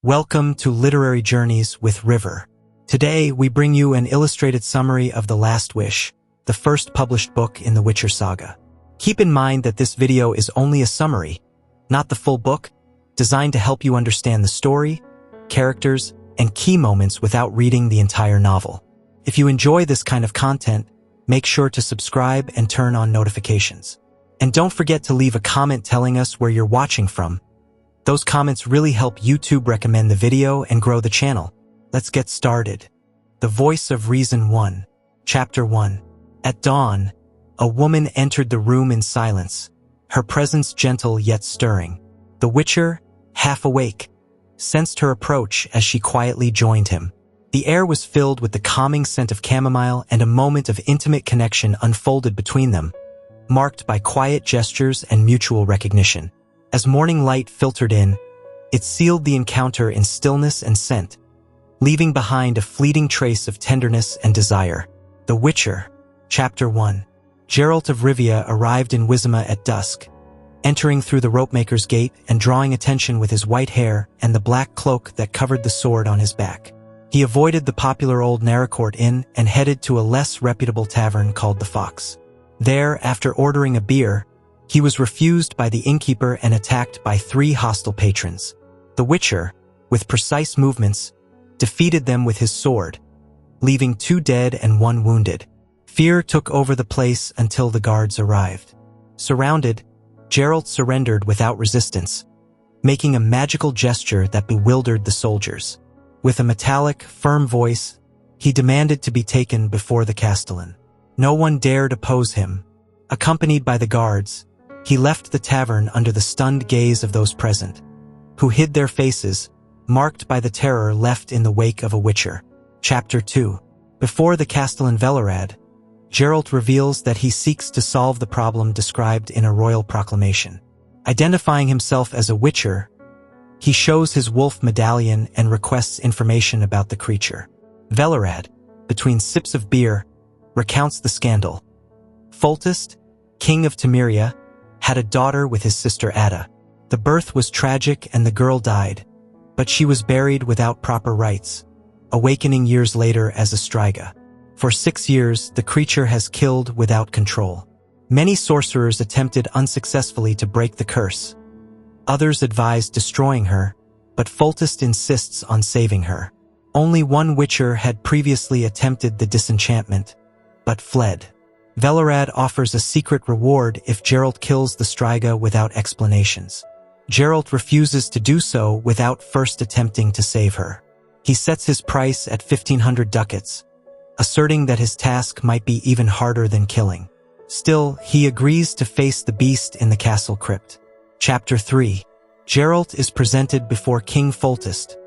Welcome to Literary Journeys with River. Today, we bring you an illustrated summary of The Last Wish, the first published book in the Witcher saga. Keep in mind that this video is only a summary, not the full book, designed to help you understand the story, characters, and key moments without reading the entire novel. If you enjoy this kind of content, make sure to subscribe and turn on notifications. And don't forget to leave a comment telling us where you're watching from. Those comments really help YouTube recommend the video and grow the channel. Let's get started. The Voice of Reason 1, Chapter 1. At dawn, a woman entered the room in silence, her presence gentle yet stirring. The Witcher, half awake, sensed her approach as she quietly joined him. The air was filled with the calming scent of chamomile, and a moment of intimate connection unfolded between them, marked by quiet gestures and mutual recognition. As morning light filtered in, it sealed the encounter in stillness and scent, leaving behind a fleeting trace of tenderness and desire. The Witcher, Chapter 1. Geralt of Rivia arrived in Wizima at dusk, entering through the ropemaker's gate and drawing attention with his white hair and the black cloak that covered the sword on his back. He avoided the popular old Nenneke inn and headed to a less reputable tavern called the Fox. There, after ordering a beer, he was refused by the innkeeper and attacked by 3 hostile patrons. The Witcher, with precise movements, defeated them with his sword, leaving 2 dead and 1 wounded. Fear took over the place until the guards arrived. Surrounded, Geralt surrendered without resistance, making a magical gesture that bewildered the soldiers. With a metallic, firm voice, he demanded to be taken before the castellan. No one dared oppose him. Accompanied by the guards, he left the tavern under the stunned gaze of those present, who hid their faces, marked by the terror left in the wake of a Witcher. Chapter 2. Before the castellan Velorad, Geralt reveals that he seeks to solve the problem described in a royal proclamation. Identifying himself as a Witcher, he shows his wolf medallion and requests information about the creature. Velorad, between sips of beer, recounts the scandal. Foltest, king of Temeria, had a daughter with his sister Ada. The birth was tragic and the girl died, but she was buried without proper rites, awakening years later as a Striga. For 6 years, the creature has killed without control. Many sorcerers attempted unsuccessfully to break the curse. Others advised destroying her, but Foltest insists on saving her. Only one Witcher had previously attempted the disenchantment, but fled. Velorad offers a secret reward if Geralt kills the Striga without explanations. Geralt refuses to do so without first attempting to save her. He sets his price at 1,500 ducats, asserting that his task might be even harder than killing. Still, he agrees to face the beast in the castle crypt. Chapter 3. Geralt is presented before King Foltest,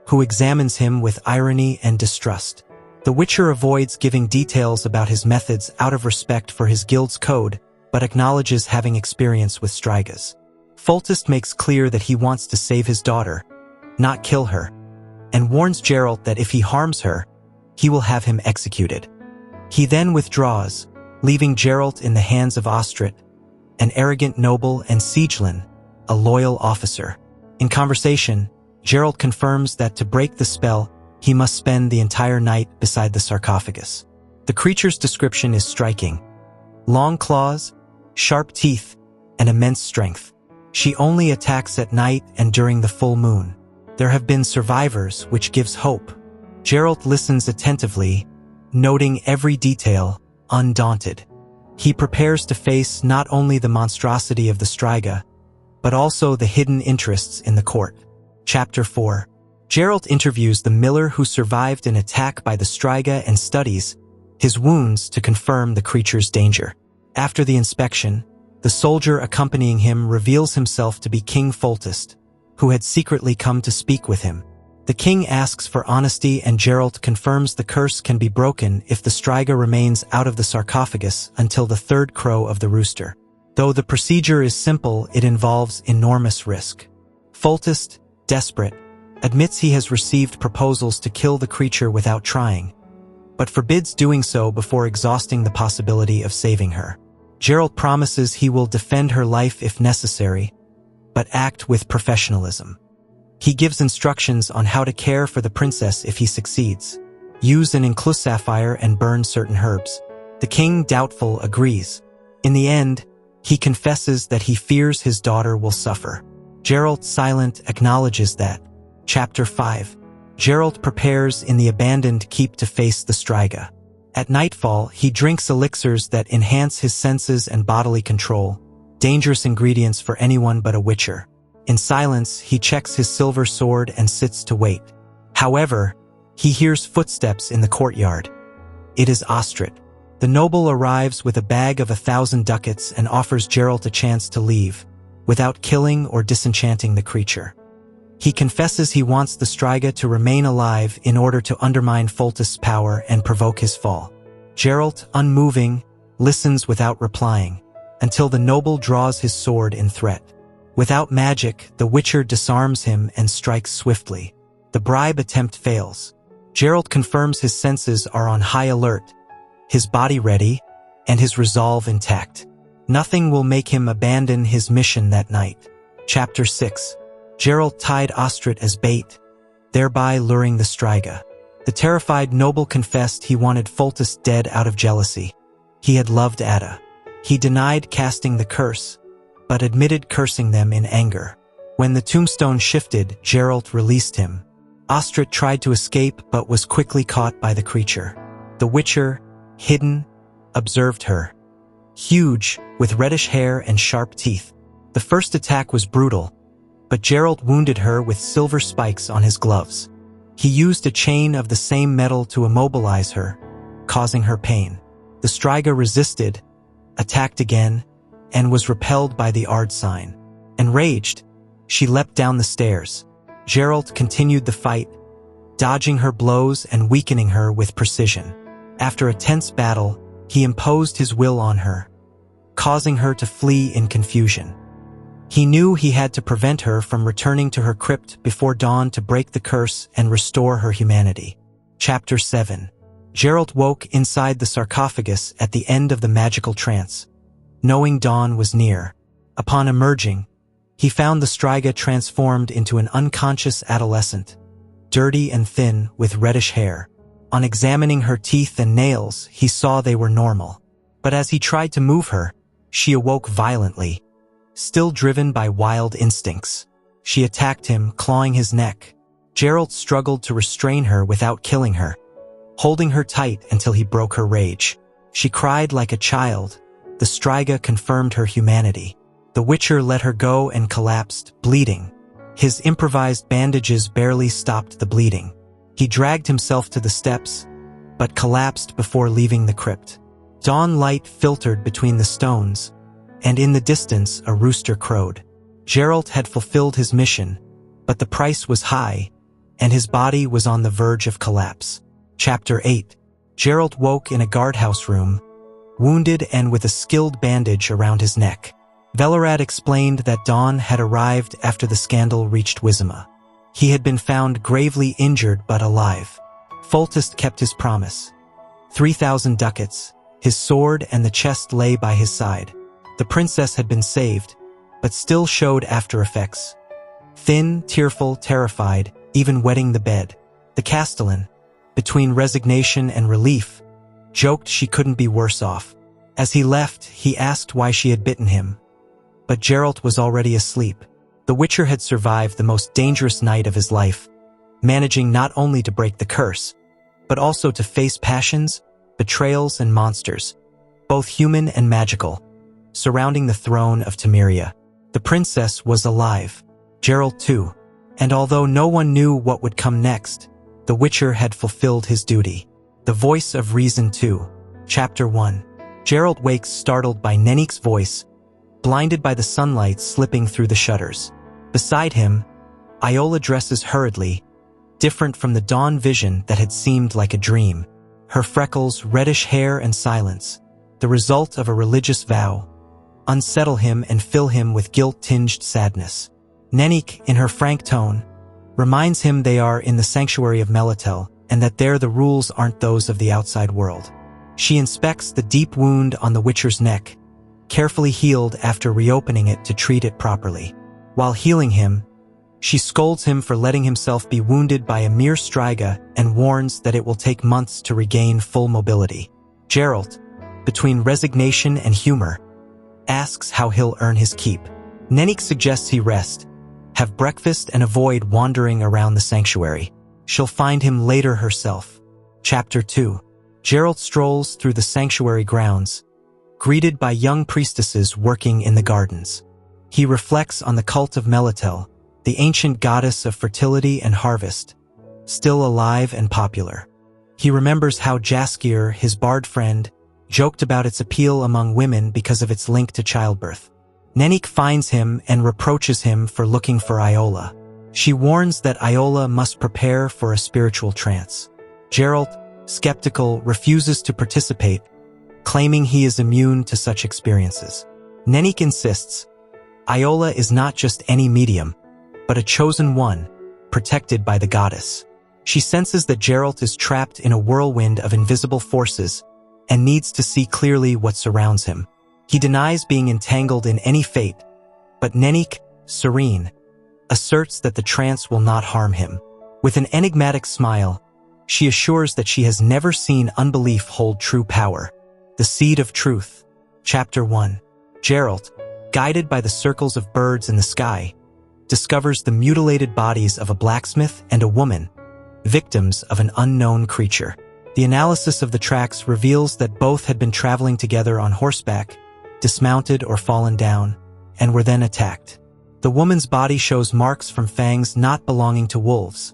who examines him with irony and distrust. The Witcher avoids giving details about his methods out of respect for his guild's code, but acknowledges having experience with Strigas. Foltest makes clear that he wants to save his daughter, not kill her, and warns Geralt that if he harms her, he will have him executed. He then withdraws, leaving Geralt in the hands of Ostrit, an arrogant noble, and Siegelin, a loyal officer. In conversation, Geralt confirms that to break the spell, he must spend the entire night beside the sarcophagus. The creature's description is striking. Long claws, sharp teeth, and immense strength. She only attacks at night and during the full moon. There have been survivors, which gives hope. Geralt listens attentively, noting every detail, undaunted. He prepares to face not only the monstrosity of the Striga, but also the hidden interests in the court. Chapter 4. Geralt interviews the miller who survived an attack by the Striga and studies his wounds to confirm the creature's danger. After the inspection, the soldier accompanying him reveals himself to be King Foltest, who had secretly come to speak with him. The king asks for honesty, and Geralt confirms the curse can be broken if the Striga remains out of the sarcophagus until the 3rd crow of the rooster. Though the procedure is simple, it involves enormous risk. Foltest, desperate, admits he has received proposals to kill the creature without trying, but forbids doing so before exhausting the possibility of saving her. Geralt promises he will defend her life if necessary, but act with professionalism. He gives instructions on how to care for the princess if he succeeds. Use an enclosed sapphire and burn certain herbs. The king, doubtful, agrees. In the end, he confesses that he fears his daughter will suffer. Geralt, silent, acknowledges that. Chapter 5. Geralt prepares in the abandoned keep to face the Striga. At nightfall, he drinks elixirs that enhance his senses and bodily control, dangerous ingredients for anyone but a witcher. In silence, he checks his silver sword and sits to wait. However, he hears footsteps in the courtyard. It is Ostrid. The noble arrives with a bag of 1,000 ducats and offers Geralt a chance to leave, without killing or disenchanting the creature. He confesses he wants the Striga to remain alive in order to undermine Foltest's power and provoke his fall. Geralt, unmoving, listens without replying, until the noble draws his sword in threat. Without magic, the Witcher disarms him and strikes swiftly. The bribe attempt fails. Geralt confirms his senses are on high alert, his body ready, and his resolve intact. Nothing will make him abandon his mission that night. Chapter 6. Geralt tied Ostrid as bait, thereby luring the Striga. The terrified noble confessed he wanted Foltest dead out of jealousy. He had loved Ada. He denied casting the curse, but admitted cursing them in anger. When the tombstone shifted, Geralt released him. Ostrid tried to escape but was quickly caught by the creature. The Witcher, hidden, observed her. Huge, with reddish hair and sharp teeth. The first attack was brutal, but Geralt wounded her with silver spikes on his gloves. He used a chain of the same metal to immobilize her, causing her pain. The Striga resisted, attacked again, and was repelled by the Ard sign. Enraged, she leapt down the stairs. Geralt continued the fight, dodging her blows and weakening her with precision. After a tense battle, he imposed his will on her, causing her to flee in confusion. He knew he had to prevent her from returning to her crypt before dawn to break the curse and restore her humanity. Chapter 7. Geralt woke inside the sarcophagus at the end of the magical trance, knowing dawn was near. Upon emerging, he found the Striga transformed into an unconscious adolescent, dirty and thin with reddish hair. On examining her teeth and nails, he saw they were normal. But as he tried to move her, she awoke violently. Still driven by wild instincts, she attacked him, clawing his neck. Geralt struggled to restrain her without killing her, holding her tight until he broke her rage. She cried like a child. The Striga confirmed her humanity. The Witcher let her go and collapsed, bleeding. His improvised bandages barely stopped the bleeding. He dragged himself to the steps, but collapsed before leaving the crypt. Dawn light filtered between the stones, and in the distance a rooster crowed. Geralt had fulfilled his mission, but the price was high, and his body was on the verge of collapse. Chapter 8. Geralt woke in a guardhouse room, wounded and with a skilled bandage around his neck. Velerad explained that Dawn had arrived after the scandal reached Wizima. He had been found gravely injured but alive. Foltest kept his promise. 3,000 ducats, his sword and the chest lay by his side. The princess had been saved, but still showed after effects. Thin, tearful, terrified, even wetting the bed. The Castellan, between resignation and relief, joked she couldn't be worse off. As he left, he asked why she had bitten him. But Geralt was already asleep. The Witcher had survived the most dangerous night of his life, managing not only to break the curse, but also to face passions, betrayals, and monsters, both human and magical, surrounding the throne of Temeria. The princess was alive, Geralt too, and although no one knew what would come next, the Witcher had fulfilled his duty. The voice of reason 2. Chapter 1. Geralt wakes startled by Nenneke's voice, blinded by the sunlight slipping through the shutters. Beside him, Iola dresses hurriedly, different from the dawn vision that had seemed like a dream. Her freckles, reddish hair, and silence, the result of a religious vow, unsettle him and fill him with guilt-tinged sadness. Nenneke, in her frank tone, reminds him they are in the sanctuary of Melitel and that there the rules aren't those of the outside world. She inspects the deep wound on the Witcher's neck, carefully healed after reopening it to treat it properly. While healing him, She scolds him for letting himself be wounded by a mere striga and warns that it will take months to regain full mobility. Geralt, between resignation and humor, asks how he'll earn his keep. Nenneke suggests he rest, have breakfast and avoid wandering around the sanctuary. She'll find him later herself. Chapter 2. Geralt strolls through the sanctuary grounds, greeted by young priestesses working in the gardens. He reflects on the cult of Melitel, the ancient goddess of fertility and harvest, still alive and popular. He remembers how Jaskier, his bard friend, joked about its appeal among women because of its link to childbirth. Nenneke finds him and reproaches him for looking for Iola. She warns that Iola must prepare for a spiritual trance. Geralt, skeptical, refuses to participate, claiming he is immune to such experiences. Nenneke insists, Iola is not just any medium, but a chosen one, protected by the goddess. She senses that Geralt is trapped in a whirlwind of invisible forces and needs to see clearly what surrounds him. He denies being entangled in any fate, but Nenneke, serene, asserts that the trance will not harm him. With an enigmatic smile, she assures that she has never seen unbelief hold true power. The Seed of Truth. Chapter 1. Geralt, guided by the circles of birds in the sky, discovers the mutilated bodies of a blacksmith and a woman, victims of an unknown creature. The analysis of the tracks reveals that both had been traveling together on horseback, dismounted or fallen down, and were then attacked. The woman's body shows marks from fangs not belonging to wolves,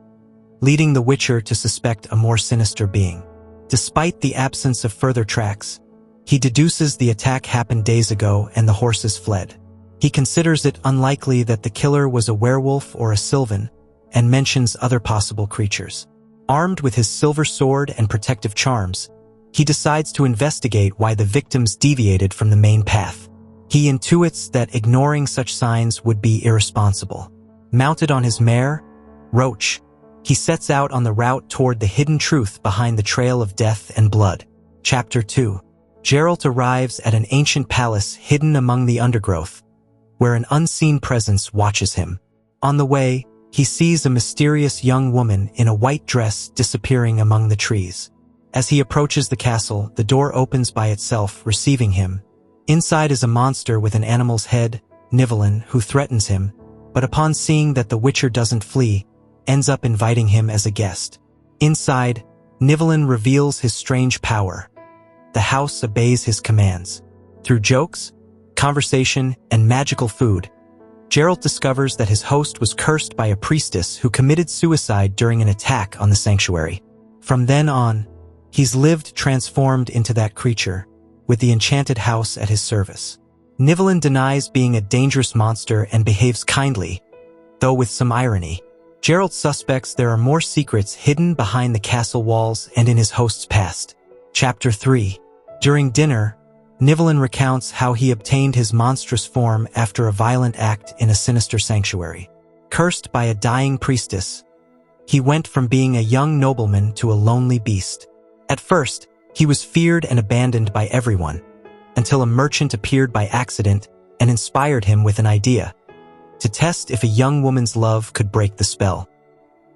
leading the Witcher to suspect a more sinister being. Despite the absence of further tracks, he deduces the attack happened days ago and the horses fled. He considers it unlikely that the killer was a werewolf or a sylvan, and mentions other possible creatures. Armed with his silver sword and protective charms, he decides to investigate why the victims deviated from the main path. He intuits that ignoring such signs would be irresponsible. Mounted on his mare, Roach, he sets out on the route toward the hidden truth behind the trail of death and blood. Chapter 2. Geralt arrives at an ancient palace hidden among the undergrowth, where an unseen presence watches him. On the way, he sees a mysterious young woman in a white dress disappearing among the trees. As he approaches the castle, the door opens by itself, receiving him. Inside is a monster with an animal's head, Nivellen, who threatens him, but upon seeing that the Witcher doesn't flee, ends up inviting him as a guest. Inside, Nivellen reveals his strange power. The house obeys his commands. Through jokes, conversation, and magical food, Geralt discovers that his host was cursed by a priestess who committed suicide during an attack on the sanctuary. From then on, he's lived transformed into that creature, with the enchanted house at his service. Nivellen denies being a dangerous monster and behaves kindly, though with some irony. Geralt suspects there are more secrets hidden behind the castle walls and in his host's past. Chapter 3. During dinner, Nivellen recounts how he obtained his monstrous form after a violent act in a sinister sanctuary. Cursed by a dying priestess, he went from being a young nobleman to a lonely beast. At first, he was feared and abandoned by everyone, until a merchant appeared by accident and inspired him with an idea, to test if a young woman's love could break the spell.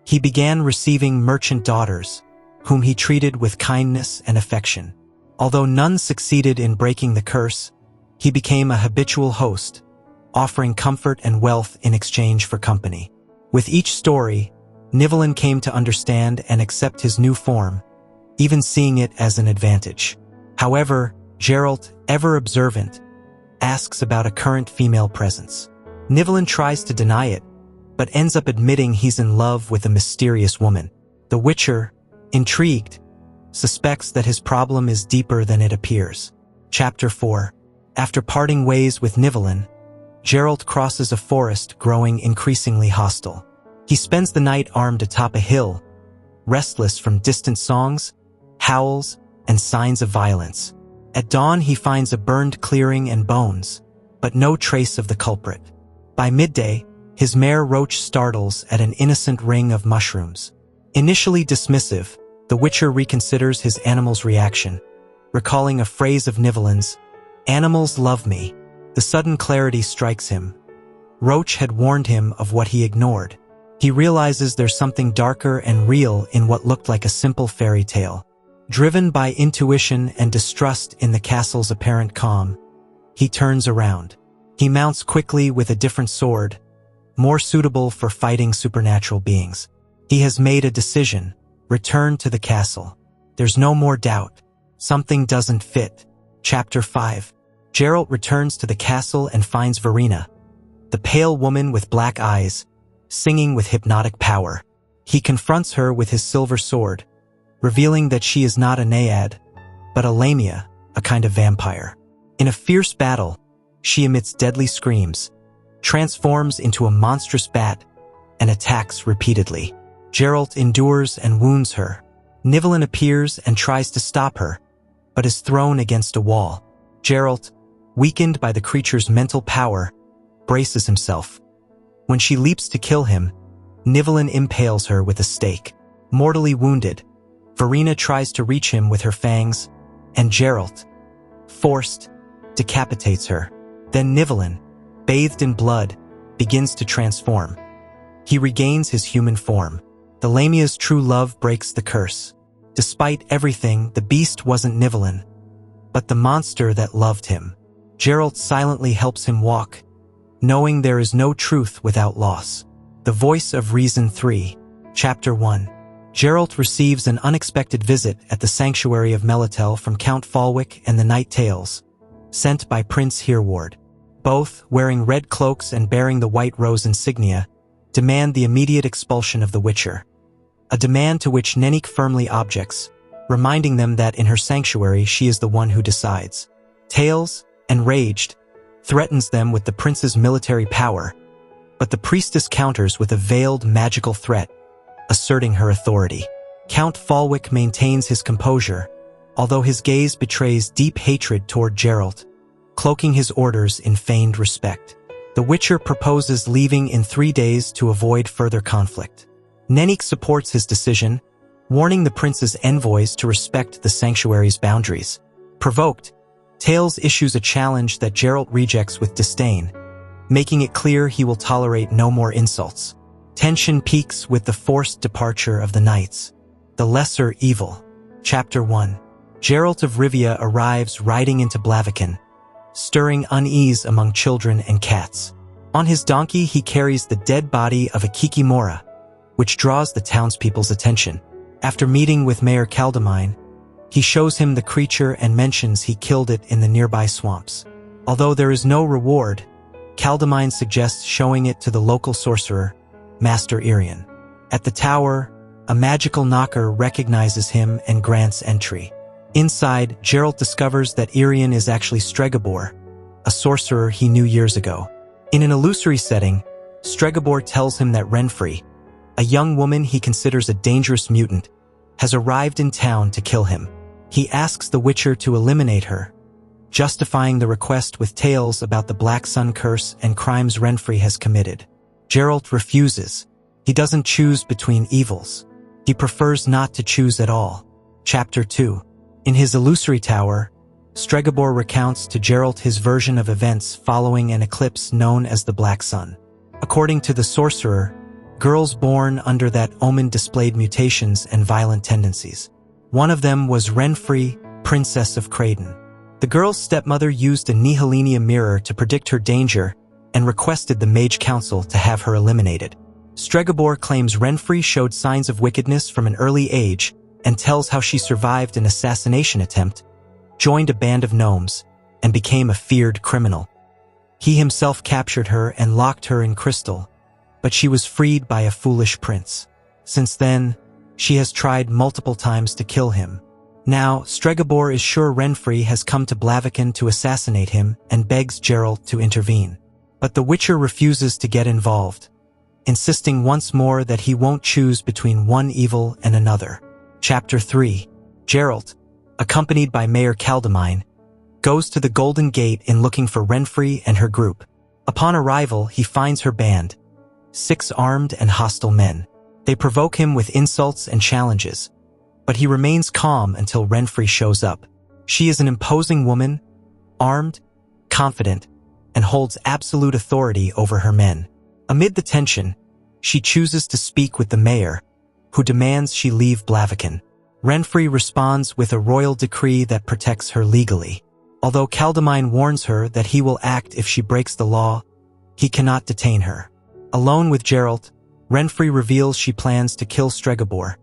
He began receiving merchant daughters, whom he treated with kindness and affection. Although none succeeded in breaking the curse, he became a habitual host, offering comfort and wealth in exchange for company. With each story, Nivellen came to understand and accept his new form, even seeing it as an advantage. However, Geralt, ever observant, asks about a current female presence. Nivellen tries to deny it, but ends up admitting he's in love with a mysterious woman. The Witcher, intrigued, suspects that his problem is deeper than it appears. Chapter 4. After parting ways with Nivellen, Geralt crosses a forest growing increasingly hostile. He spends the night armed atop a hill, restless from distant songs, howls, and signs of violence. At dawn, he finds a burned clearing and bones, but no trace of the culprit. By midday, his mare Roach startles at an innocent ring of mushrooms. Initially dismissive, the Witcher reconsiders his animal's reaction, recalling a phrase of Nivellen's, "Animals love me." The sudden clarity strikes him. Roach had warned him of what he ignored. He realizes there's something darker and real in what looked like a simple fairy tale. Driven by intuition and distrust in the castle's apparent calm, he turns around. He mounts quickly with a different sword, more suitable for fighting supernatural beings. He has made a decision: return to the castle. There's no more doubt. Something doesn't fit. Chapter 5. Geralt returns to the castle and finds Verena, the pale woman with black eyes, singing with hypnotic power. He confronts her with his silver sword, revealing that she is not a naiad, but a lamia, a kind of vampire. In a fierce battle, she emits deadly screams, transforms into a monstrous bat, and attacks repeatedly. Geralt endures and wounds her. Nivellen appears and tries to stop her, but is thrown against a wall. Geralt, weakened by the creature's mental power, braces himself. When she leaps to kill him, Nivellen impales her with a stake. Mortally wounded, Verena tries to reach him with her fangs, and Geralt, forced, decapitates her. Then Nivellen, bathed in blood, begins to transform. He regains his human form. The Lamia's true love breaks the curse. Despite everything, the beast wasn't Nivellen, but the monster that loved him. Geralt silently helps him walk, knowing there is no truth without loss. The Voice of Reason 3. Chapter 1. Geralt receives an unexpected visit at the sanctuary of Melitel from Count Falwick and the Night Tales, sent by Prince Hereward. Both, wearing red cloaks and bearing the white rose insignia, demand the immediate expulsion of the Witcher. A demand to which Nenneke firmly objects, reminding them that in her sanctuary she is the one who decides. Tales, enraged, threatens them with the prince's military power, but the priestess counters with a veiled magical threat, asserting her authority. Count Falwick maintains his composure, although his gaze betrays deep hatred toward Geralt, cloaking his orders in feigned respect. The Witcher proposes leaving in 3 days to avoid further conflict. Nenneke supports his decision, warning the prince's envoys to respect the sanctuary's boundaries. Provoked, Tales issues a challenge that Geralt rejects with disdain, making it clear he will tolerate no more insults. Tension peaks with the forced departure of the knights. The Lesser Evil. Chapter 1. Geralt of Rivia arrives riding into Blaviken, stirring unease among children and cats. On his donkey he carries the dead body of a kikimora, which draws the townspeople's attention. After meeting with Mayor Kaldemine, he shows him the creature and mentions he killed it in the nearby swamps. Although there is no reward, Kaldemine suggests showing it to the local sorcerer, Master Irian. At the tower, a magical knocker recognizes him and grants entry. Inside, Geralt discovers that Irian is actually Stregobor, a sorcerer he knew years ago. In an illusory setting, Stregobor tells him that Renfri, a young woman he considers a dangerous mutant, has arrived in town to kill him. He asks the Witcher to eliminate her, justifying the request with tales about the Black Sun curse and crimes Renfri has committed. Geralt refuses. He doesn't choose between evils. He prefers not to choose at all. Chapter 2. In his illusory tower, Stregobor recounts to Geralt his version of events following an eclipse known as the Black Sun. According to the sorcerer, girls born under that omen displayed mutations and violent tendencies. One of them was Renfri, Princess of Craden. The girl's stepmother used a Nihilinia mirror to predict her danger and requested the Mage Council to have her eliminated. Stregobor claims Renfri showed signs of wickedness from an early age and tells how she survived an assassination attempt, joined a band of gnomes, and became a feared criminal. He himself captured her and locked her in crystal, but she was freed by a foolish prince. Since then, she has tried multiple times to kill him. Now, Stregobor is sure Renfri has come to Blaviken to assassinate him and begs Geralt to intervene. But the Witcher refuses to get involved, insisting once more that he won't choose between one evil and another. Chapter 3. Geralt, accompanied by Mayor Kaldemine, goes to the Golden Gate in looking for Renfri and her group. Upon arrival, he finds her band, 6 armed and hostile men. They provoke him with insults and challenges, but he remains calm until Renfri shows up. She is an imposing woman, armed, confident, and holds absolute authority over her men. Amid the tension, she chooses to speak with the mayor, who demands she leave Blaviken. Renfri responds with a royal decree that protects her legally. Although Kaldemine warns her that he will act if she breaks the law, he cannot detain her. Alone with Geralt, Renfri reveals she plans to kill Stregobor,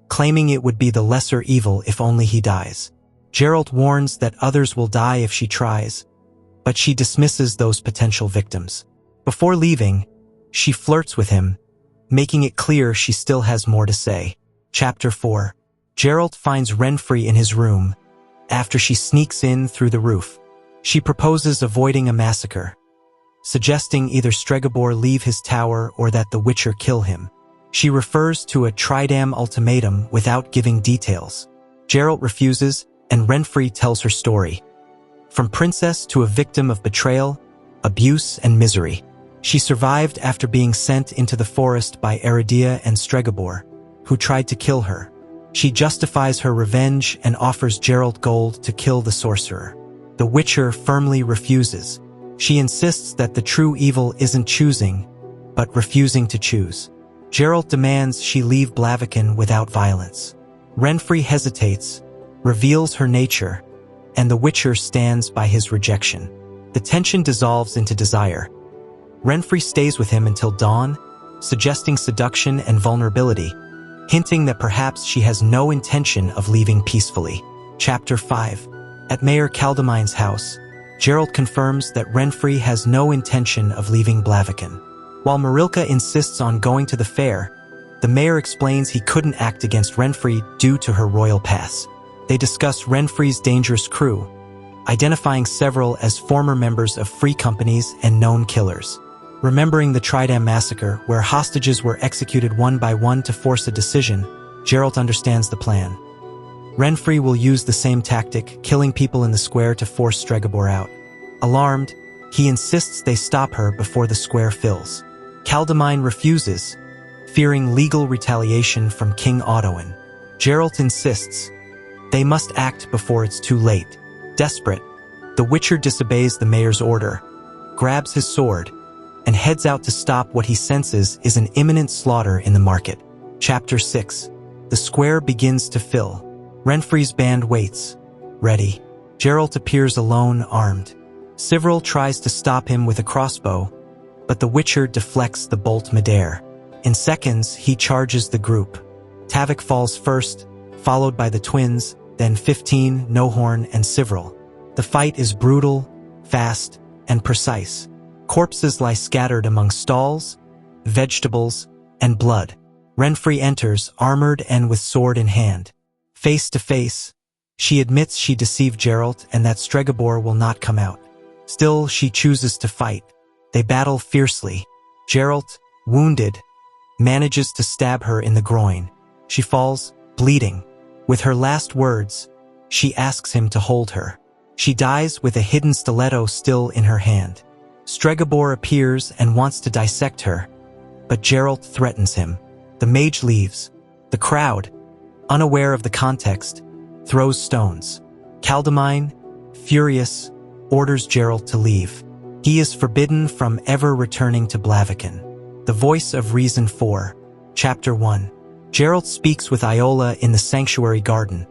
claiming it would be the lesser evil if only he dies. Geralt warns that others will die if she tries, but she dismisses those potential victims. Before leaving, she flirts with him, making it clear she still has more to say. Chapter 4. Geralt finds Renfri in his room after she sneaks in through the roof. She proposes avoiding a massacre, suggesting either Stregobor leave his tower or that the Witcher kill him. She refers to a Tridam ultimatum without giving details. Geralt refuses, and Renfri tells her story. From princess to a victim of betrayal, abuse, and misery. She survived after being sent into the forest by Eridia and Stregobor, who tried to kill her. She justifies her revenge and offers Geralt gold to kill the sorcerer. The Witcher firmly refuses. She insists that the true evil isn't choosing, but refusing to choose. Geralt demands she leave Blaviken without violence. Renfri hesitates, reveals her nature, and the Witcher stands by his rejection. The tension dissolves into desire. Renfri stays with him until dawn, suggesting seduction and vulnerability, hinting that perhaps she has no intention of leaving peacefully. Chapter 5. At Mayor Kaldemine's house, Geralt confirms that Renfri has no intention of leaving Blaviken. While Marilka insists on going to the fair, the mayor explains he couldn't act against Renfri due to her royal pass. They discuss Renfri's dangerous crew, identifying several as former members of free companies and known killers. Remembering the Tridam massacre, where hostages were executed one by one to force a decision, Geralt understands the plan. Renfri will use the same tactic, killing people in the square to force Stregobor out. Alarmed, he insists they stop her before the square fills. Kaldemine refuses, fearing legal retaliation from King Ottoin. Geralt insists they must act before it's too late. Desperate, the Witcher disobeys the mayor's order, grabs his sword, and heads out to stop what he senses is an imminent slaughter in the market. Chapter 6. The square begins to fill. Renfri's band waits, ready. Geralt appears alone, armed. Sivril tries to stop him with a crossbow, but the Witcher deflects the bolt midair. In seconds, he charges the group. Tavok falls first, followed by the twins, then 15, Nohorn, and Sivril. The fight is brutal, fast, and precise. Corpses lie scattered among stalls, vegetables, and blood. Renfri enters, armored and with sword in hand. Face to face, she admits she deceived Geralt and that Stregobor will not come out. Still, she chooses to fight. They battle fiercely. Geralt, wounded, manages to stab her in the groin. She falls, bleeding. With her last words, she asks him to hold her. She dies with a hidden stiletto still in her hand. Stregobor appears and wants to dissect her, but Geralt threatens him. The mage leaves. The crowd, unaware of the context, throws stones. Kaldemine, furious, orders Geralt to leave. He is forbidden from ever returning to Blaviken. The Voice of Reason 4. Chapter 1. Geralt speaks with Iola in the sanctuary garden.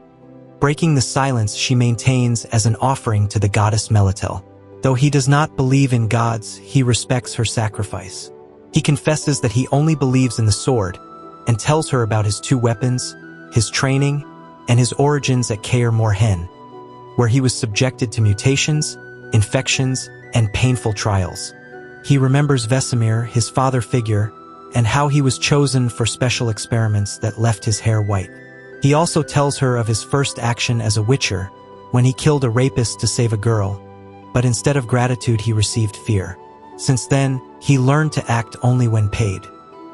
Breaking the silence she maintains as an offering to the goddess Melitel. Though he does not believe in gods, he respects her sacrifice. He confesses that he only believes in the sword, and tells her about his two weapons, his training, and his origins at Kaer Morhen, where he was subjected to mutations, infections, and painful trials. He remembers Vesemir, his father figure, and how he was chosen for special experiments that left his hair white. He also tells her of his first action as a Witcher, when he killed a rapist to save a girl, but instead of gratitude he received fear. Since then, he learned to act only when paid.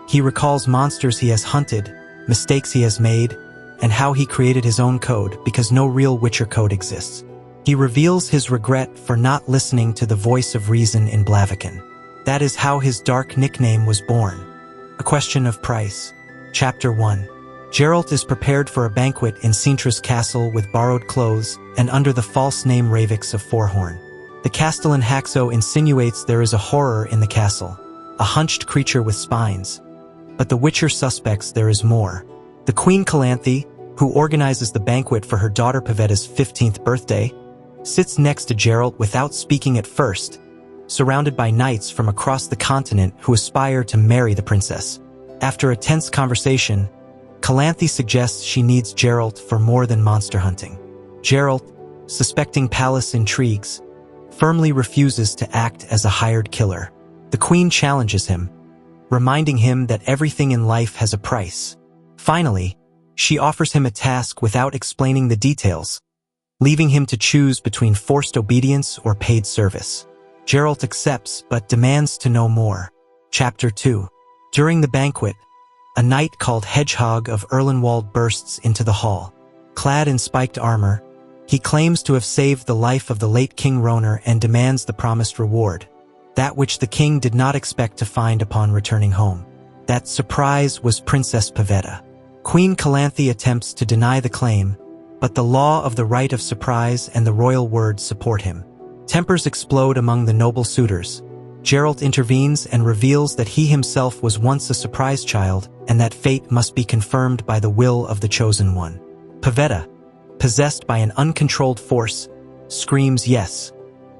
He recalls monsters he has hunted, mistakes he has made, and how he created his own code because no real Witcher code exists. He reveals his regret for not listening to the voice of reason in Blaviken. That is how his dark nickname was born. A question of price. Chapter 1. Geralt is prepared for a banquet in Sintra's castle with borrowed clothes and under the false name Ravix of Forhorn. The Castellan Haxo insinuates there is a horror in the castle, a hunched creature with spines. But the Witcher suspects there is more. The Queen Calanthe, who organizes the banquet for her daughter Pavetta's 15th birthday, sits next to Geralt without speaking at first, surrounded by knights from across the continent who aspire to marry the princess. After a tense conversation, Calanthe suggests she needs Geralt for more than monster hunting. Geralt, suspecting palace intrigues, firmly refuses to act as a hired killer. The queen challenges him, reminding him that everything in life has a price. Finally, she offers him a task without explaining the details, leaving him to choose between forced obedience or paid service. Geralt accepts but demands to know more. Chapter 2. During the banquet, a knight called Hedgehog of Erlenwald bursts into the hall. Clad in spiked armor, he claims to have saved the life of the late King Roner and demands the promised reward, that which the king did not expect to find upon returning home. That surprise was Princess Pavetta. Queen Calanthe attempts to deny the claim, but the law of the right of surprise and the royal word support him. Tempers explode among the noble suitors. Geralt intervenes and reveals that he himself was once a surprise child and that fate must be confirmed by the will of the chosen one. Pavetta, possessed by an uncontrolled force, screams yes,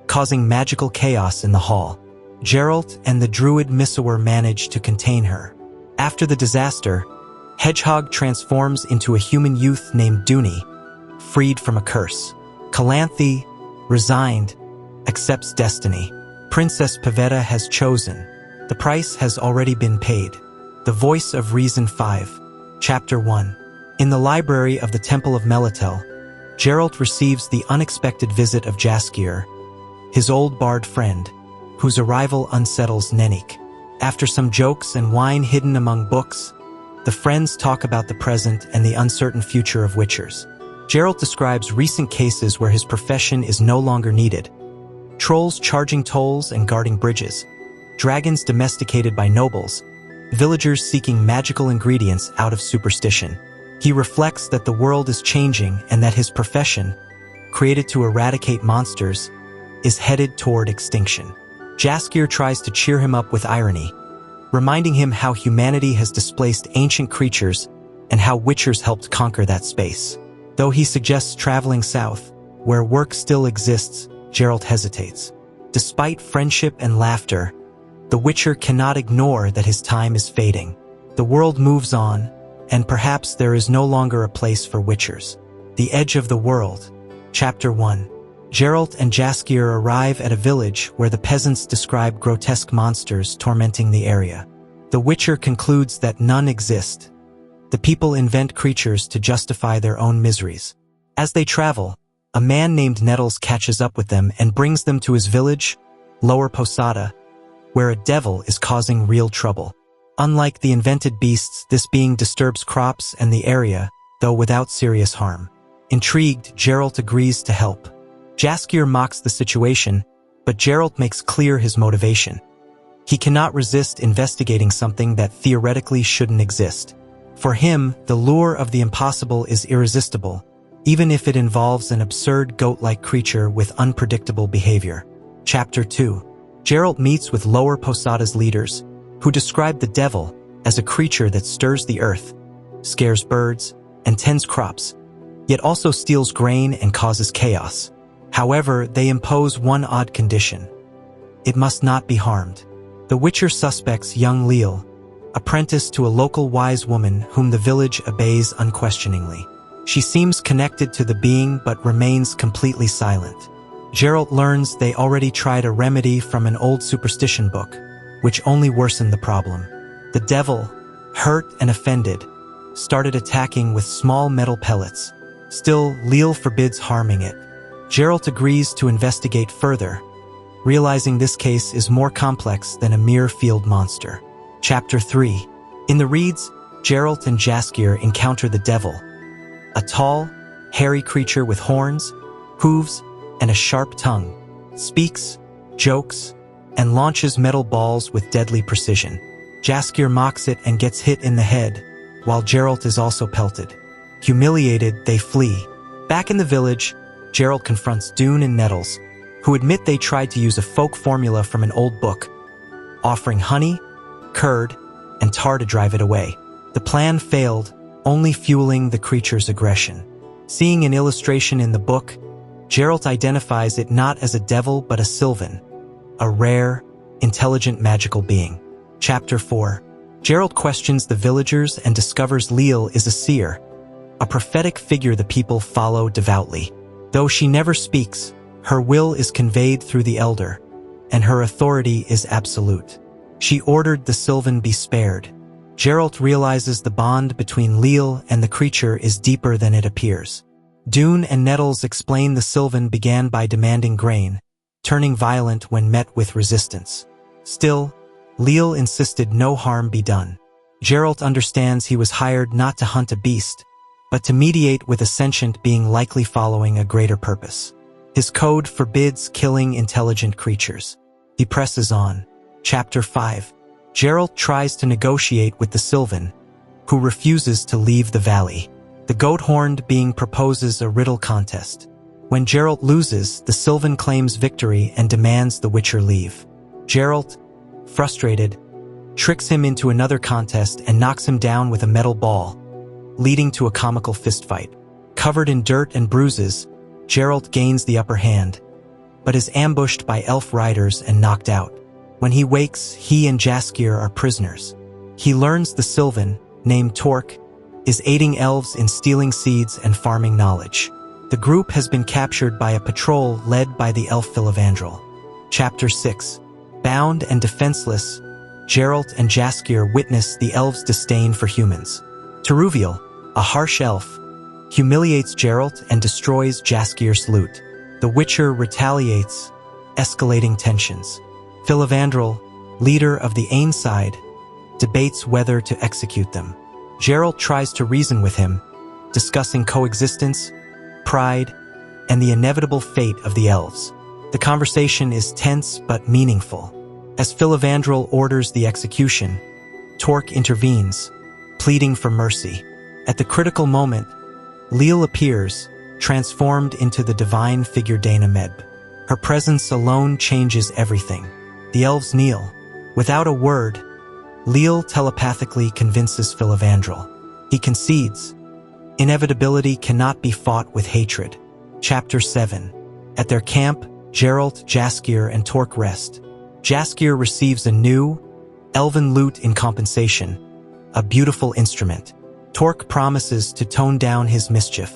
causing magical chaos in the hall. Geralt and the druid Missawar manage to contain her. After the disaster, Hedgehog transforms into a human youth named Duny, freed from a curse. Calanthe, resigned, accepts destiny. Princess Pavetta has chosen. The price has already been paid. The Voice of Reason 5. Chapter 1. In the library of the Temple of Melitel, Geralt receives the unexpected visit of Jaskier, his old bard friend, whose arrival unsettles Nenneke. After some jokes and wine hidden among books, the friends talk about the present and the uncertain future of Witchers. Geralt describes recent cases where his profession is no longer needed. Trolls charging tolls and guarding bridges, dragons domesticated by nobles, villagers seeking magical ingredients out of superstition. He reflects that the world is changing and that his profession, created to eradicate monsters, is headed toward extinction. Jaskier tries to cheer him up with irony, reminding him how humanity has displaced ancient creatures and how Witchers helped conquer that space. Though he suggests traveling south, where work still exists, Geralt hesitates. Despite friendship and laughter, the Witcher cannot ignore that his time is fading. The world moves on, and perhaps there is no longer a place for Witchers. The Edge of the World. Chapter 1. Geralt and Jaskier arrive at a village where the peasants describe grotesque monsters tormenting the area. The Witcher concludes that none exist. The people invent creatures to justify their own miseries. As they travel, a man named Nettles catches up with them and brings them to his village, Lower Posada, where a devil is causing real trouble. Unlike the invented beasts, this being disturbs crops and the area, though without serious harm. Intrigued, Geralt agrees to help. Jaskier mocks the situation, but Geralt makes clear his motivation. He cannot resist investigating something that theoretically shouldn't exist. For him, the lure of the impossible is irresistible, even if it involves an absurd goat-like creature with unpredictable behavior. Chapter 2. Geralt meets with Lower Posada's leaders, who describe the devil as a creature that stirs the earth, scares birds, and tends crops, yet also steals grain and causes chaos. However, they impose one odd condition. It must not be harmed. The Witcher suspects young Leal, apprentice to a local wise woman whom the village obeys unquestioningly. She seems connected to the being but remains completely silent. Geralt learns they already tried a remedy from an old superstition book, which only worsened the problem. The devil, hurt and offended, started attacking with small metal pellets. Still, Leal forbids harming it. Geralt agrees to investigate further, realizing this case is more complex than a mere field monster. Chapter 3. In the reeds, Geralt and Jaskier encounter the devil, a tall, hairy creature with horns, hooves, and a sharp tongue, speaks, jokes, and launches metal balls with deadly precision. Jaskier mocks it and gets hit in the head, while Geralt is also pelted. Humiliated, they flee. Back in the village, Geralt confronts Dune and Nettles, who admit they tried to use a folk formula from an old book, offering honey, curd, and tar to drive it away. The plan failed, only fueling the creature's aggression. Seeing an illustration in the book, Geralt identifies it not as a devil but a Sylvan, a rare, intelligent magical being. Chapter 4. Geralt questions the villagers and discovers Leal is a seer, a prophetic figure the people follow devoutly. Though she never speaks, her will is conveyed through the elder, and her authority is absolute. She ordered the Sylvan be spared. Geralt realizes the bond between Leal and the creature is deeper than it appears. Dune and Nettles explain the Sylvan began by demanding grain, turning violent when met with resistance. Still, Leal insisted no harm be done. Geralt understands he was hired not to hunt a beast, but to mediate with a sentient being likely following a greater purpose. His code forbids killing intelligent creatures. He presses on. Chapter 5. Geralt tries to negotiate with the Sylvan, who refuses to leave the valley. The goat-horned being proposes a riddle contest. When Geralt loses, the Sylvan claims victory and demands the Witcher leave. Geralt, frustrated, tricks him into another contest and knocks him down with a metal ball, leading to a comical fistfight. Covered in dirt and bruises, Geralt gains the upper hand, but is ambushed by elf riders and knocked out. When he wakes, he and Jaskier are prisoners. He learns the Sylvan, named Torque, is aiding elves in stealing seeds and farming knowledge. The group has been captured by a patrol led by the elf Filavandrel. Chapter 6. Bound and defenseless, Geralt and Jaskier witness the elves' disdain for humans. Teruviel, a harsh elf, humiliates Geralt and destroys Jaskier's loot. The Witcher retaliates, escalating tensions. Filavandrel, leader of the Ainside, debates whether to execute them. Geralt tries to reason with him, discussing coexistence, pride, and the inevitable fate of the elves. The conversation is tense but meaningful. As Filavandrel orders the execution, Torque intervenes, pleading for mercy. At the critical moment, Leal appears, transformed into the divine figure Dana Meb. Her presence alone changes everything. The elves kneel. Without a word, Leal telepathically convinces Filavandrel. He concedes. Inevitability cannot be fought with hatred. Chapter 7. At their camp, Geralt, Jaskier, and Torque rest. Jaskier receives a new, elven lute in compensation, a beautiful instrument. Torque promises to tone down his mischief.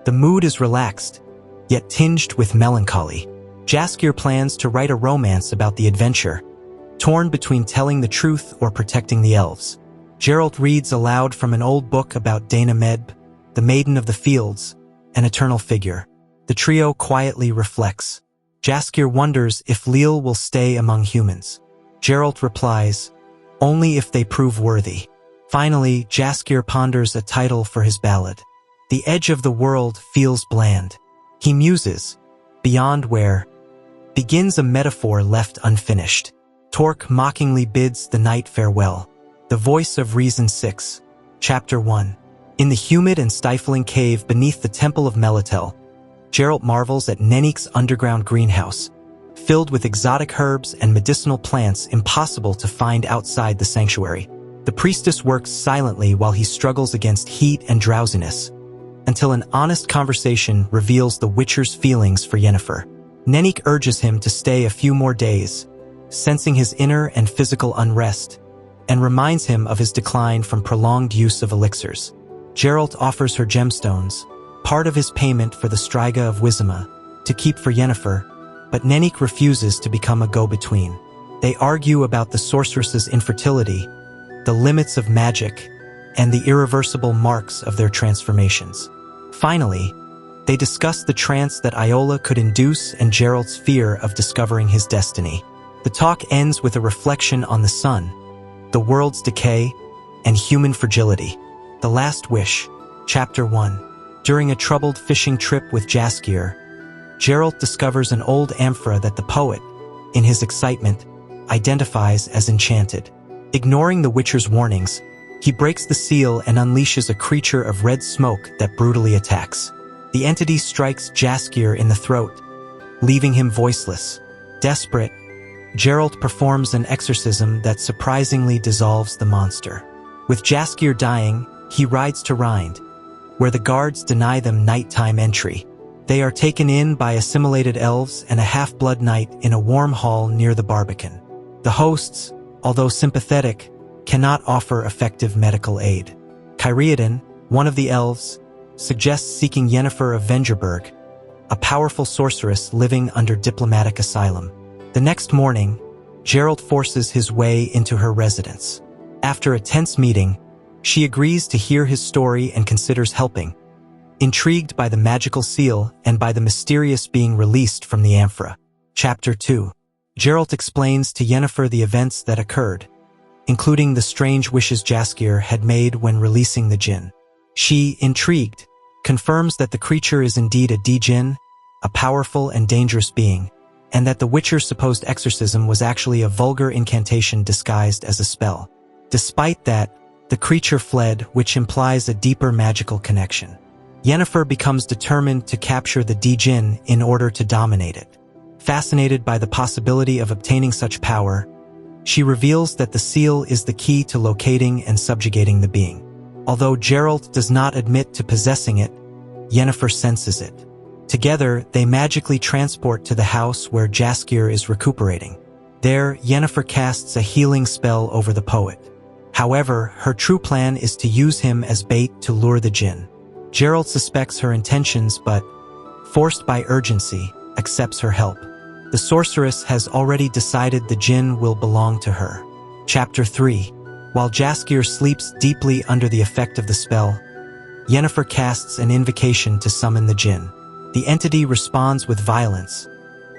The mood is relaxed, yet tinged with melancholy. Jaskier plans to write a romance about the adventure, torn between telling the truth or protecting the elves. Geralt reads aloud from an old book about Dana Meb, the Maiden of the Fields, an eternal figure. The trio quietly reflects. Jaskier wonders if Leal will stay among humans. Geralt replies, only if they prove worthy. Finally, Jaskier ponders a title for his ballad. The edge of the world feels bland. He muses, beyond where, begins a metaphor left unfinished. Torque mockingly bids the night farewell. The Voice of Reason 6. Chapter 1. In the humid and stifling cave beneath the Temple of Melitel, Geralt marvels at Nenneke's underground greenhouse, filled with exotic herbs and medicinal plants impossible to find outside the sanctuary. The priestess works silently while he struggles against heat and drowsiness, until an honest conversation reveals the Witcher's feelings for Yennefer. Nenneke urges him to stay a few more days, sensing his inner and physical unrest, and reminds him of his decline from prolonged use of elixirs. Geralt offers her gemstones, part of his payment for the Striga of Wizima, to keep for Yennefer, but Nenneke refuses to become a go-between. They argue about the sorceress's infertility, the limits of magic, and the irreversible marks of their transformations. Finally, they discuss the trance that Iola could induce and Geralt's fear of discovering his destiny. The talk ends with a reflection on the sun, the world's decay, and human fragility. The Last Wish. Chapter 1. During a troubled fishing trip with Jaskier, Geralt discovers an old amphora that the poet, in his excitement, identifies as enchanted. Ignoring the Witcher's warnings, he breaks the seal and unleashes a creature of red smoke that brutally attacks. The entity strikes Jaskier in the throat, leaving him voiceless. Desperate, Geralt performs an exorcism that surprisingly dissolves the monster. With Jaskier dying, he rides to Rind, where the guards deny them nighttime entry. They are taken in by assimilated elves and a half-blood knight in a warm hall near the Barbican. The hosts, although sympathetic, cannot offer effective medical aid. Kyriadan, one of the elves, suggests seeking Yennefer of Vengerberg, a powerful sorceress living under diplomatic asylum. The next morning, Geralt forces his way into her residence. After a tense meeting, she agrees to hear his story and considers helping, intrigued by the magical seal and by the mysterious being released from the amphora. Chapter 2. Geralt explains to Yennefer the events that occurred, including the strange wishes Jaskier had made when releasing the djinn. She, intrigued, confirms that the creature is indeed a djinn, a powerful and dangerous being, and that the Witcher's supposed exorcism was actually a vulgar incantation disguised as a spell. Despite that, the creature fled, which implies a deeper magical connection. Yennefer becomes determined to capture the djinn in order to dominate it. Fascinated by the possibility of obtaining such power, she reveals that the seal is the key to locating and subjugating the being. Although Geralt does not admit to possessing it, Yennefer senses it. Together, they magically transport to the house where Jaskier is recuperating. There, Yennefer casts a healing spell over the poet. However, her true plan is to use him as bait to lure the djinn. Geralt suspects her intentions but, forced by urgency, accepts her help. The sorceress has already decided the djinn will belong to her. Chapter 3. While Jaskier sleeps deeply under the effect of the spell, Yennefer casts an invocation to summon the djinn. The entity responds with violence,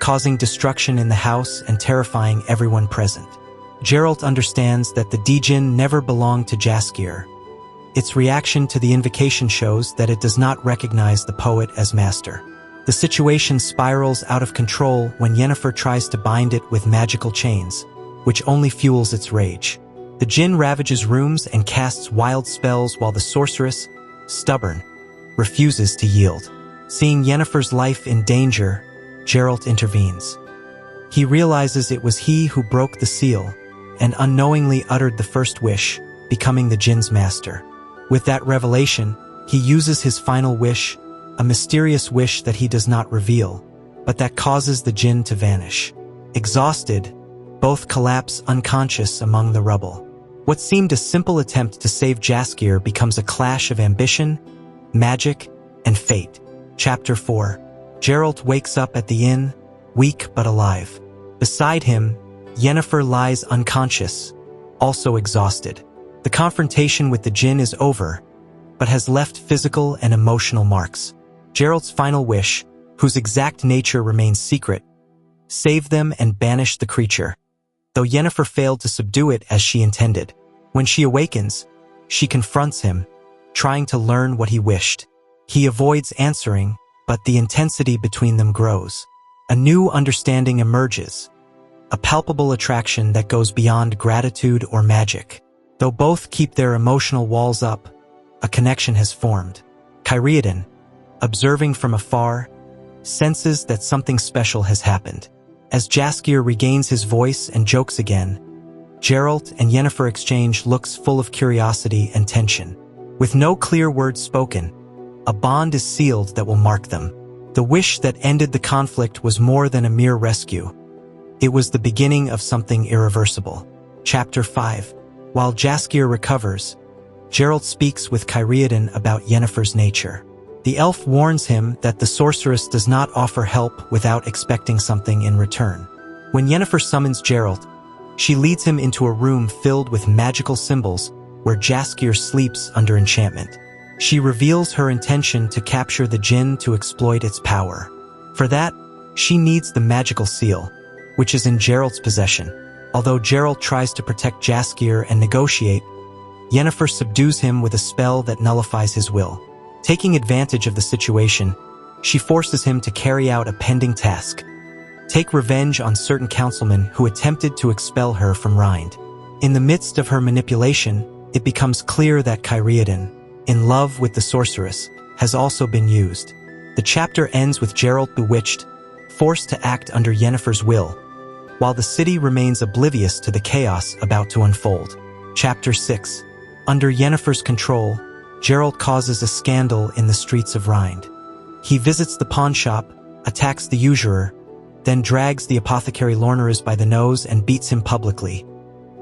causing destruction in the house and terrifying everyone present. Geralt understands that the djinn never belonged to Jaskier. Its reaction to the invocation shows that it does not recognize the poet as master. The situation spirals out of control when Yennefer tries to bind it with magical chains, which only fuels its rage. The djinn ravages rooms and casts wild spells while the sorceress, stubborn, refuses to yield. Seeing Yennefer's life in danger, Geralt intervenes. He realizes it was he who broke the seal and unknowingly uttered the first wish, becoming the djinn's master. With that revelation, he uses his final wish, a mysterious wish that he does not reveal, but that causes the djinn to vanish. Exhausted, both collapse unconscious among the rubble. What seemed a simple attempt to save Jaskier becomes a clash of ambition, magic, and fate. Chapter 4. Geralt wakes up at the inn, weak but alive. Beside him, Yennefer lies unconscious, also exhausted. The confrontation with the djinn is over, but has left physical and emotional marks. Geralt's final wish, whose exact nature remains secret, save them and banish the creature, though Yennefer failed to subdue it as she intended. When she awakens, she confronts him, trying to learn what he wished. He avoids answering, but the intensity between them grows. A new understanding emerges, a palpable attraction that goes beyond gratitude or magic. Though both keep their emotional walls up, a connection has formed. Kyriadan, observing from afar, senses that something special has happened. As Jaskier regains his voice and jokes again, Geralt and Yennefer exchange looks full of curiosity and tension. With no clear words spoken, a bond is sealed that will mark them. The wish that ended the conflict was more than a mere rescue. It was the beginning of something irreversible. Chapter 5. While Jaskier recovers, Geralt speaks with Kyriadan about Yennefer's nature. The elf warns him that the sorceress does not offer help without expecting something in return. When Yennefer summons Geralt, she leads him into a room filled with magical symbols where Jaskier sleeps under enchantment. She reveals her intention to capture the djinn to exploit its power. For that, she needs the magical seal, which is in Geralt's possession. Although Geralt tries to protect Jaskier and negotiate, Yennefer subdues him with a spell that nullifies his will. Taking advantage of the situation, she forces him to carry out a pending task: take revenge on certain councilmen who attempted to expel her from Rind. In the midst of her manipulation, it becomes clear that Kyriadan, in love with the sorceress, has also been used. The chapter ends with Geralt bewitched, forced to act under Yennefer's will, while the city remains oblivious to the chaos about to unfold. Chapter 6. Under Yennefer's control, Geralt causes a scandal in the streets of Rind. He visits the pawn shop, attacks the usurer, then drags the apothecary Lorneris by the nose and beats him publicly,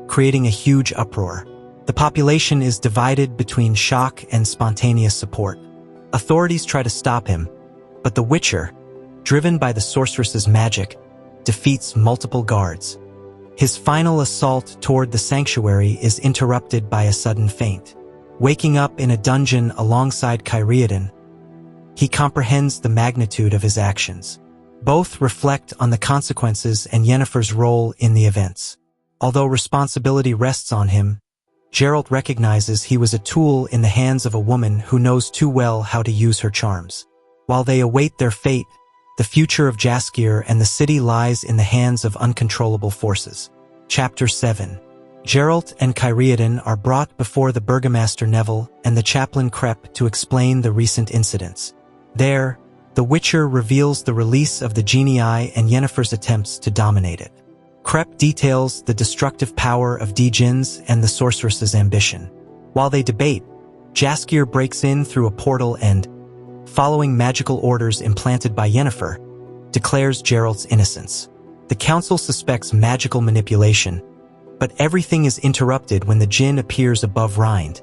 creating a huge uproar. The population is divided between shock and spontaneous support. Authorities try to stop him, but the Witcher, driven by the sorceress's magic, defeats multiple guards. His final assault toward the sanctuary is interrupted by a sudden faint. Waking up in a dungeon alongside Caerleon, he comprehends the magnitude of his actions. Both reflect on the consequences and Yennefer's role in the events. Although responsibility rests on him, Geralt recognizes he was a tool in the hands of a woman who knows too well how to use her charms. While they await their fate, the future of Jaskier and the city lies in the hands of uncontrollable forces. Chapter 7. Geralt and Caerleon are brought before the burgomaster Neville and the chaplain Krepp to explain the recent incidents. There, the Witcher reveals the release of the Genii and Yennefer's attempts to dominate it. Krepp details the destructive power of djinns and the sorceress's ambition. While they debate, Jaskier breaks in through a portal and, following magical orders implanted by Yennefer, declares Geralt's innocence. The council suspects magical manipulation, but everything is interrupted when the djinn appears above Rind,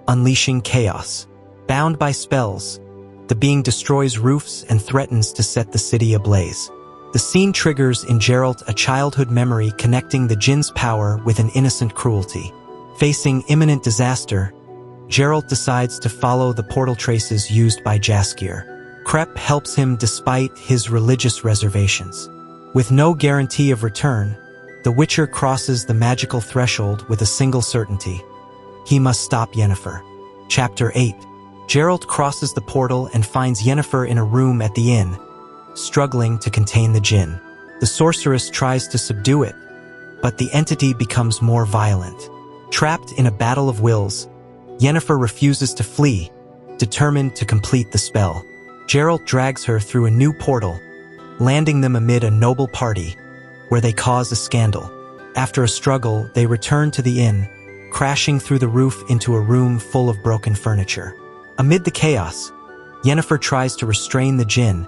unleashing chaos. Bound by spells, the being destroys roofs and threatens to set the city ablaze. The scene triggers in Geralt a childhood memory connecting the djinn's power with an innocent cruelty. Facing imminent disaster, Geralt decides to follow the portal traces used by Jaskier. Krepp helps him despite his religious reservations. With no guarantee of return, the Witcher crosses the magical threshold with a single certainty. He must stop Yennefer. Chapter 8. Geralt crosses the portal and finds Yennefer in a room at the inn, struggling to contain the djinn. The sorceress tries to subdue it, but the entity becomes more violent. Trapped in a battle of wills, Yennefer refuses to flee, determined to complete the spell. Geralt drags her through a new portal, landing them amid a noble party, where they cause a scandal. After a struggle, they return to the inn, crashing through the roof into a room full of broken furniture. Amid the chaos, Yennefer tries to restrain the djinn,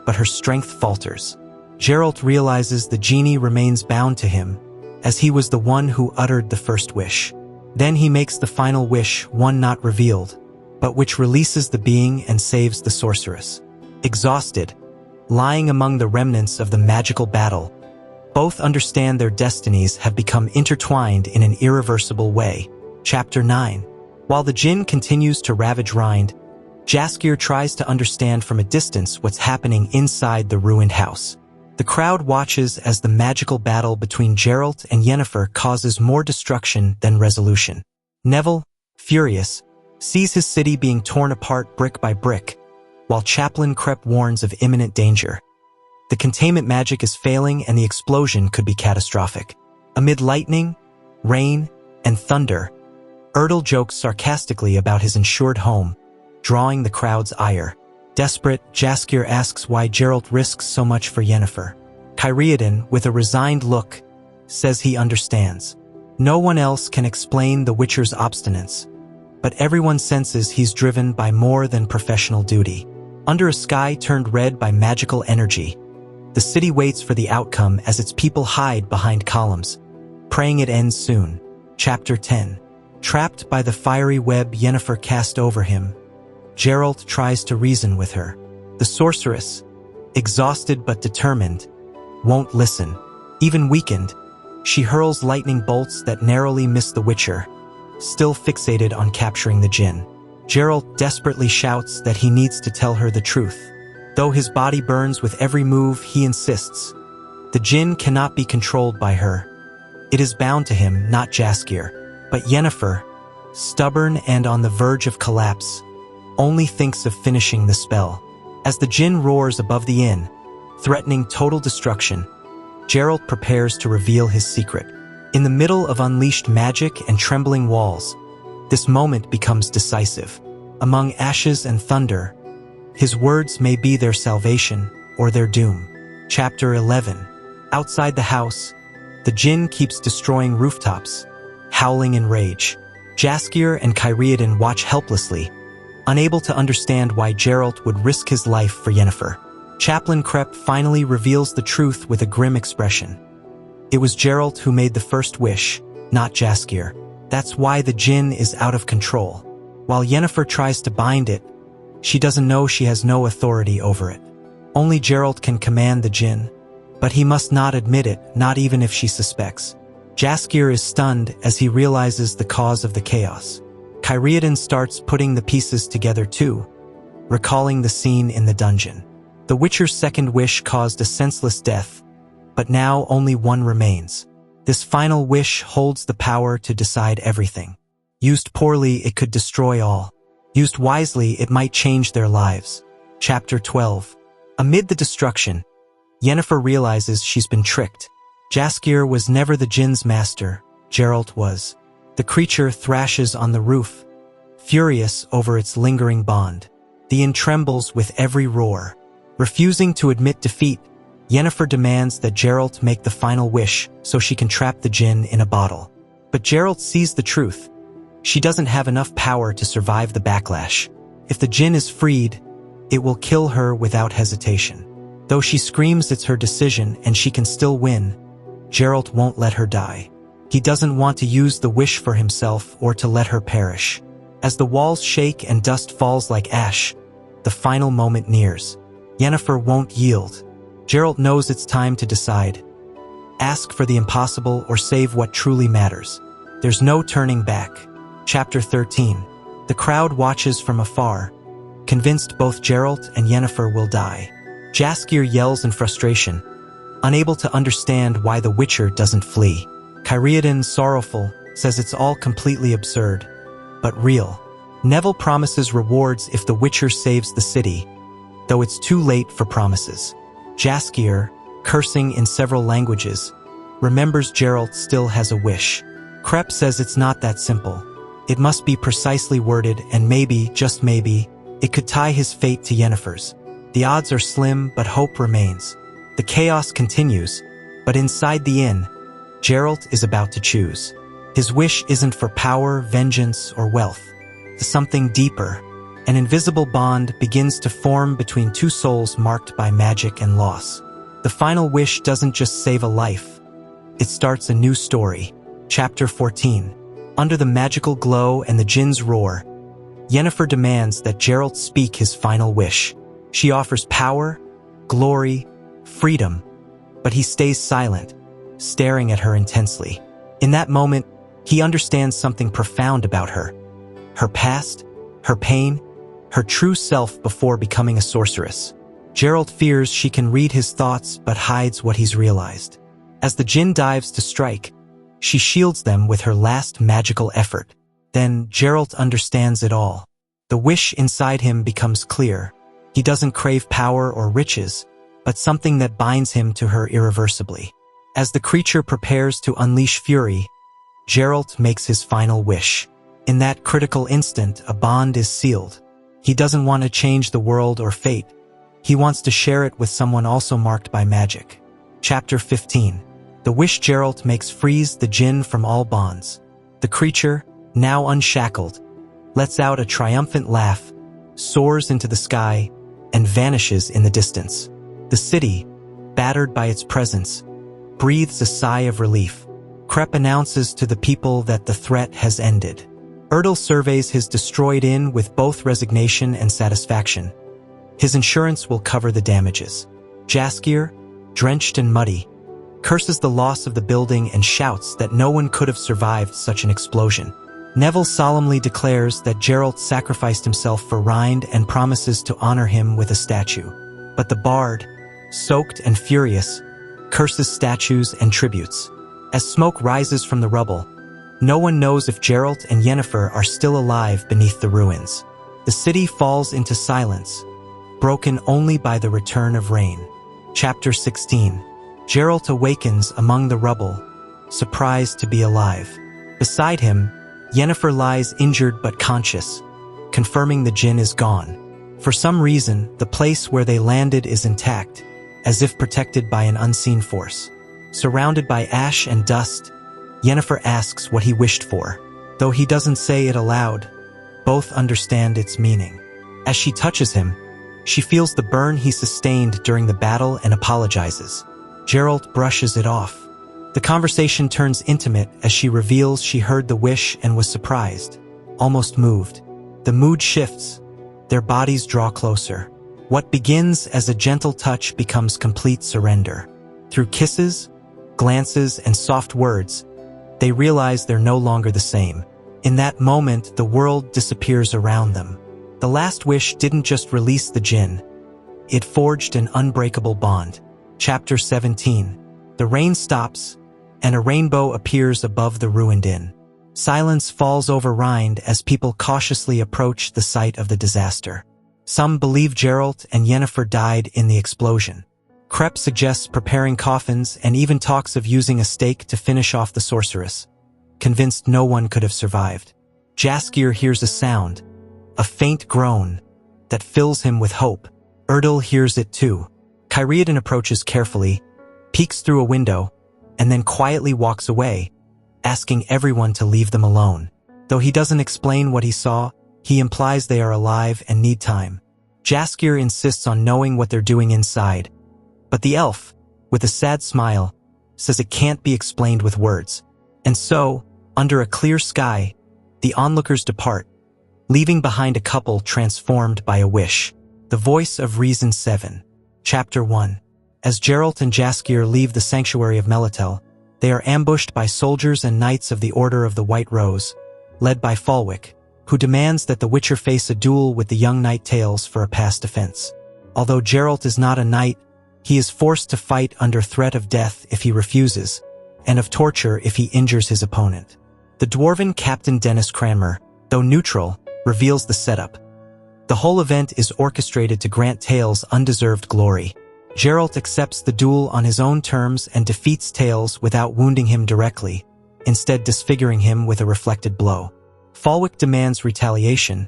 but her strength falters. Geralt realizes the genie remains bound to him, as he was the one who uttered the first wish. Then he makes the final wish, one not revealed, but which releases the being and saves the sorceress. Exhausted, lying among the remnants of the magical battle, both understand their destinies have become intertwined in an irreversible way. Chapter 9. While the djinn continues to ravage Rind, Jaskier tries to understand from a distance what's happening inside the ruined house. The crowd watches as the magical battle between Geralt and Yennefer causes more destruction than resolution. Neville, furious, sees his city being torn apart brick by brick, while Chaplain Krepp warns of imminent danger. The containment magic is failing and the explosion could be catastrophic. Amid lightning, rain, and thunder, Erdal jokes sarcastically about his insured home, drawing the crowd's ire. Desperate, Jaskier asks why Geralt risks so much for Yennefer. Caerleon, with a resigned look, says he understands. No one else can explain the Witcher's obstinance, but everyone senses he's driven by more than professional duty. Under a sky turned red by magical energy, the city waits for the outcome as its people hide behind columns, praying it ends soon. Chapter 10. Trapped by the fiery web Yennefer cast over him, Geralt tries to reason with her. The sorceress, exhausted but determined, won't listen. Even weakened, she hurls lightning bolts that narrowly miss the Witcher, still fixated on capturing the djinn. Geralt desperately shouts that he needs to tell her the truth. Though his body burns with every move, he insists. The djinn cannot be controlled by her. It is bound to him, not Jaskier. But Yennefer, stubborn and on the verge of collapse, only thinks of finishing the spell. As the djinn roars above the inn, threatening total destruction, Geralt prepares to reveal his secret. In the middle of unleashed magic and trembling walls, this moment becomes decisive. Among ashes and thunder, his words may be their salvation or their doom. Chapter 11. Outside the house, the djinn keeps destroying rooftops, howling in rage. Jaskier and Caridin watch helplessly, unable to understand why Geralt would risk his life for Yennefer. Chaplain Krepp finally reveals the truth with a grim expression. It was Geralt who made the first wish, not Jaskier. That's why the djinn is out of control. While Yennefer tries to bind it, she doesn't know she has no authority over it. Only Geralt can command the djinn, but he must not admit it, not even if she suspects. Jaskier is stunned as he realizes the cause of the chaos. Caridin starts putting the pieces together too, recalling the scene in the dungeon. The Witcher's second wish caused a senseless death, but now only one remains. This final wish holds the power to decide everything. Used poorly, it could destroy all. Used wisely, it might change their lives. Chapter 12. Amid the destruction, Yennefer realizes she's been tricked. Jaskier was never the djinn's master, Geralt was. The creature thrashes on the roof, furious over its lingering bond. The inn trembles with every roar. Refusing to admit defeat, Yennefer demands that Geralt make the final wish so she can trap the djinn in a bottle. But Geralt sees the truth. She doesn't have enough power to survive the backlash. If the djinn is freed, it will kill her without hesitation. Though she screams it's her decision and she can still win, Geralt won't let her die. He doesn't want to use the wish for himself or to let her perish. As the walls shake and dust falls like ash, the final moment nears. Yennefer won't yield. Geralt knows it's time to decide. Ask for the impossible or save what truly matters. There's no turning back. Chapter 13. The crowd watches from afar, convinced both Geralt and Yennefer will die. Jaskier yells in frustration, unable to understand why the Witcher doesn't flee. Caridin, sorrowful, says it's all completely absurd, but real. Neville promises rewards if the Witcher saves the city, though it's too late for promises. Jaskier, cursing in several languages, remembers Geralt still has a wish. Krepp says it's not that simple. It must be precisely worded, and maybe, just maybe, it could tie his fate to Yennefer's. The odds are slim, but hope remains. The chaos continues, but inside the inn, Geralt is about to choose. His wish isn't for power, vengeance, or wealth. It's something deeper. An invisible bond begins to form between two souls marked by magic and loss. The final wish doesn't just save a life. It starts a new story. Chapter 14. Under the magical glow and the djinn's roar, Yennefer demands that Geralt speak his final wish. She offers power, glory, freedom, but he stays silent, staring at her intensely. In that moment, he understands something profound about her. Her past, her pain, her true self before becoming a sorceress. Geralt fears she can read his thoughts but hides what he's realized. As the djinn dives to strike, she shields them with her last magical effort. Then Geralt understands it all. The wish inside him becomes clear. He doesn't crave power or riches, but something that binds him to her irreversibly. As the creature prepares to unleash fury, Geralt makes his final wish. In that critical instant, a bond is sealed. He doesn't want to change the world or fate. He wants to share it with someone also marked by magic. Chapter 15. The wish Geralt makes frees the djinn from all bonds. The creature, now unshackled, lets out a triumphant laugh, soars into the sky, and vanishes in the distance. The city, battered by its presence, breathes a sigh of relief. Krepp announces to the people that the threat has ended. Erdal surveys his destroyed inn with both resignation and satisfaction. His insurance will cover the damages. Jaskier, drenched and muddy, curses the loss of the building and shouts that no one could have survived such an explosion. Neville solemnly declares that Geralt sacrificed himself for Rind and promises to honor him with a statue. But the bard, soaked and furious, curses statues and tributes. As smoke rises from the rubble, no one knows if Geralt and Yennefer are still alive beneath the ruins. The city falls into silence, broken only by the return of rain. Chapter 16. Geralt awakens among the rubble, surprised to be alive. Beside him, Yennefer lies injured but conscious, confirming the djinn is gone. For some reason, the place where they landed is intact, as if protected by an unseen force. Surrounded by ash and dust, Yennefer asks what he wished for. Though he doesn't say it aloud, both understand its meaning. As she touches him, she feels the burn he sustained during the battle and apologizes. Geralt brushes it off. The conversation turns intimate as she reveals she heard the wish and was surprised, almost moved. The mood shifts. Their bodies draw closer. What begins as a gentle touch becomes complete surrender. Through kisses, glances, and soft words, they realize they're no longer the same. In that moment, the world disappears around them. The last wish didn't just release the djinn. It forged an unbreakable bond. Chapter 17. The rain stops, and a rainbow appears above the ruined inn. Silence falls over Rind as people cautiously approach the site of the disaster. Some believe Geralt and Yennefer died in the explosion. Krepp suggests preparing coffins and even talks of using a stake to finish off the sorceress, convinced no one could have survived. Jaskier hears a sound, a faint groan, that fills him with hope. Erdal hears it too. Cyrodiil approaches carefully, peeks through a window, and then quietly walks away, asking everyone to leave them alone. Though he doesn't explain what he saw, he implies they are alive and need time. Jaskier insists on knowing what they're doing inside, but the elf, with a sad smile, says it can't be explained with words. And so, under a clear sky, the onlookers depart, leaving behind a couple transformed by a wish. The Voice of Reason 7. Chapter 1. As Geralt and Jaskier leave the sanctuary of Melitel, they are ambushed by soldiers and knights of the Order of the White Rose, led by Falwick, who demands that the Witcher face a duel with the young knight Tails for a past offense. Although Geralt is not a knight, he is forced to fight under threat of death if he refuses, and of torture if he injures his opponent. The dwarven Captain Dennis Cranmer, though neutral, reveals the setup. The whole event is orchestrated to grant Tails undeserved glory. Geralt accepts the duel on his own terms and defeats Tails without wounding him directly, instead disfiguring him with a reflected blow. Falwick demands retaliation,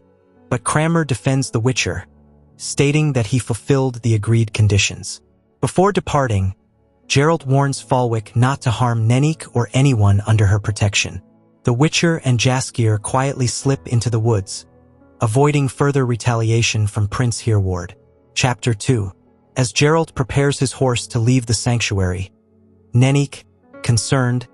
but Cranmer defends the Witcher, stating that he fulfilled the agreed conditions. Before departing, Geralt warns Falwick not to harm Nenneke or anyone under her protection. The Witcher and Jaskier quietly slip into the woods, avoiding further retaliation from Prince Hereward. Chapter 2. As Geralt prepares his horse to leave the sanctuary, Nenneke, concerned,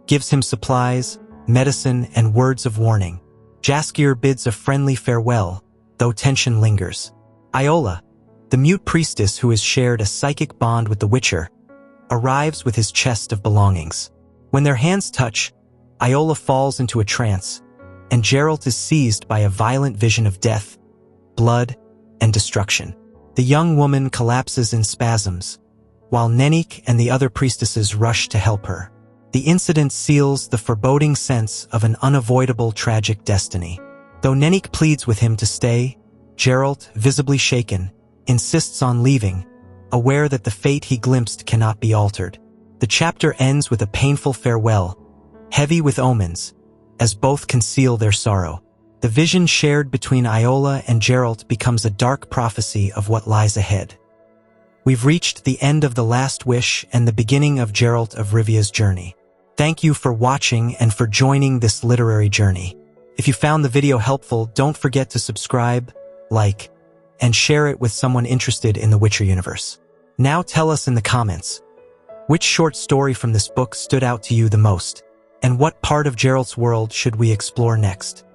gives him supplies, medicine, and words of warning. Jaskier bids a friendly farewell, though tension lingers. Iola, the mute priestess who has shared a psychic bond with the Witcher, arrives with his chest of belongings. When their hands touch, Iola falls into a trance, and Geralt is seized by a violent vision of death, blood, and destruction. The young woman collapses in spasms, while Nenneke and the other priestesses rush to help her. The incident seals the foreboding sense of an unavoidable tragic destiny. Though Nenneke pleads with him to stay, Geralt, visibly shaken, insists on leaving, aware that the fate he glimpsed cannot be altered. The chapter ends with a painful farewell, heavy with omens, as both conceal their sorrow. The vision shared between Iola and Geralt becomes a dark prophecy of what lies ahead. We've reached the end of The Last Wish and the beginning of Geralt of Rivia's journey. Thank you for watching and for joining this literary journey. If you found the video helpful, don't forget to subscribe, like, and share it with someone interested in the Witcher universe. Now tell us in the comments, which short story from this book stood out to you the most, and what part of Geralt's world should we explore next?